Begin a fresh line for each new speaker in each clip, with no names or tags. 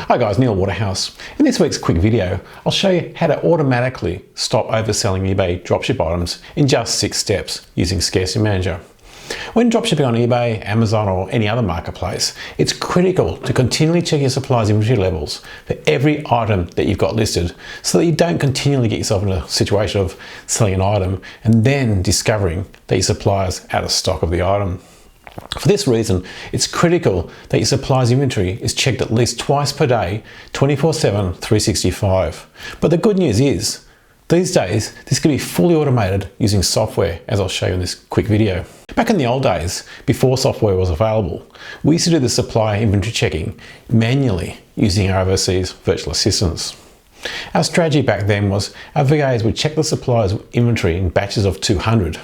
Hi guys, Neil Waterhouse. In this week's quick video, I'll show you how to automatically stop overselling eBay dropship items in just 6 steps using Scarcity Manager. When dropshipping on eBay, Amazon or any other marketplace, it's critical to continually check your supplier's inventory levels for every item that you've got listed so that you don't continually get yourself in a situation of selling an item and then discovering that your supplier's out of stock of the item. For this reason, it's critical that your supplier's inventory is checked at least twice per day, 24/7, 365. But the good news is, these days, this can be fully automated using software, as I'll show you in this quick video. Back in the old days, before software was available, we used to do the supplier inventory checking manually using our overseas virtual assistants. Our strategy back then was our VAs would check the supplier's inventory in batches of 200.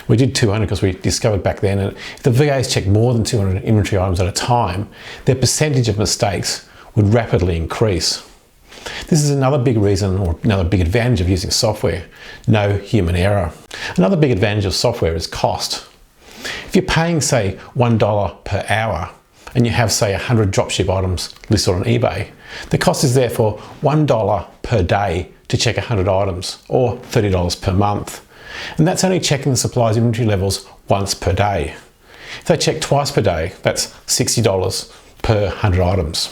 We did 200 because we discovered back then that if the VAs checked more than 200 inventory items at a time, their percentage of mistakes would rapidly increase. This is another big reason, or another big advantage of using software: no human error. Another big advantage of software is cost. If you're paying, say, $1 per hour, and you have, say, 100 dropship items listed on eBay, the cost is therefore $1 per day to check 100 items, or $30 per month. And that's only checking the supplier's inventory levels once per day. If they check twice per day, that's $60 per 100 items.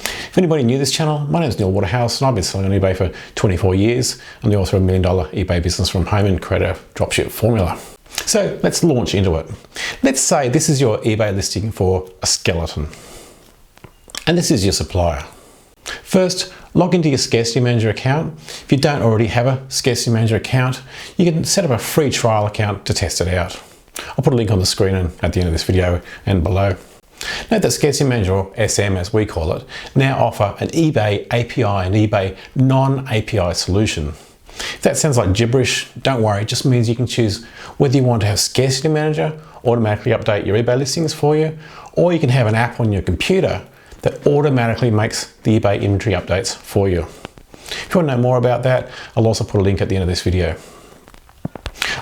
If anybody new to this channel, my name is Neil Waterhouse and I've been selling on eBay for 24 years. I'm the author of $1 Million eBay Business from Home and creator of Dropship Formula. So let's launch into it. Let's say this is your eBay listing for a skeleton. And this is your supplier. First, log into your Scarcity Manager account. If you don't already have a Scarcity Manager account, you can set up a free trial account to test it out. I'll put a link on the screen and at the end of this video and below. Note that Scarcity Manager, or SM as we call it, now offer an eBay API and eBay non-API solution. If that sounds like gibberish, don't worry, it just means you can choose whether you want to have Scarcity Manager automatically update your eBay listings for you, or you can have an app on your computer that automatically makes the eBay inventory updates for you. If you want to know more about that, I'll also put a link at the end of this video.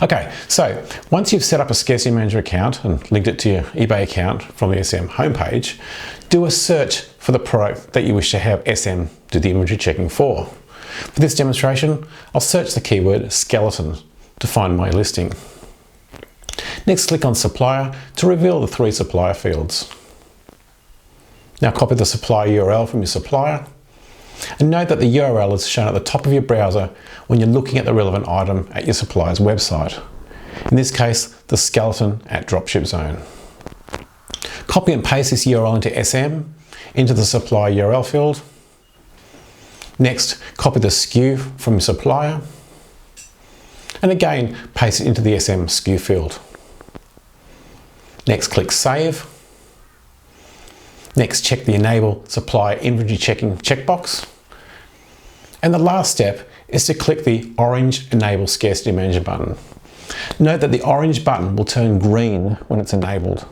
Okay, so once you've set up a Scarcity Manager account and linked it to your eBay account from the SM homepage, do a search for the product that you wish to have SM do the inventory checking for. For this demonstration, I'll search the keyword skeleton to find my listing. Next, click on Supplier to reveal the 3 supplier fields. Now copy the supplier URL from your supplier, and note that the URL is shown at the top of your browser when you're looking at the relevant item at your supplier's website. In this case, the skeleton at Dropship Zone. Copy and paste this URL into SM, into the supplier URL field. Next, copy the SKU from your supplier, and again, paste it into the SM SKU field. Next, click Save. Next, check the Enable Supplier Inventory Checking checkbox. And the last step is to click the orange Enable Scarcity Manager button. Note that the orange button will turn green when it's enabled.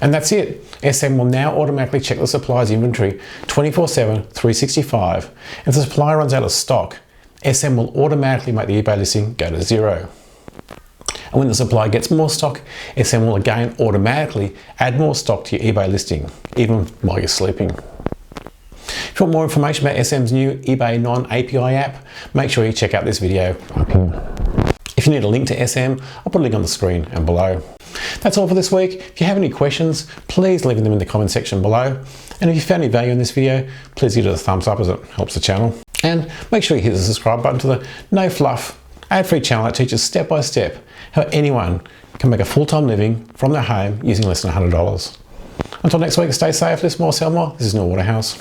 And that's it. SM will now automatically check the supplier's inventory 24/7, 365. If the supplier runs out of stock, SM will automatically make the eBay listing go to 0. And when the supplier gets more stock, SM will again automatically add more stock to your eBay listing, even while you're sleeping. If you want more information about SM's new eBay non-API app, make sure you check out this video up here. If you need a link to SM, I'll put a link on the screen and below. That's all for this week. If you have any questions, please leave them in the comment section below. And if you found any value in this video, please give it a thumbs up as it helps the channel. And make sure you hit the subscribe button to the no fluff, ad-free channel that teaches step by step how anyone can make a full-time living from their home using less than $100. Until next week, stay safe, list more, sell more. This is Neil Waterhouse.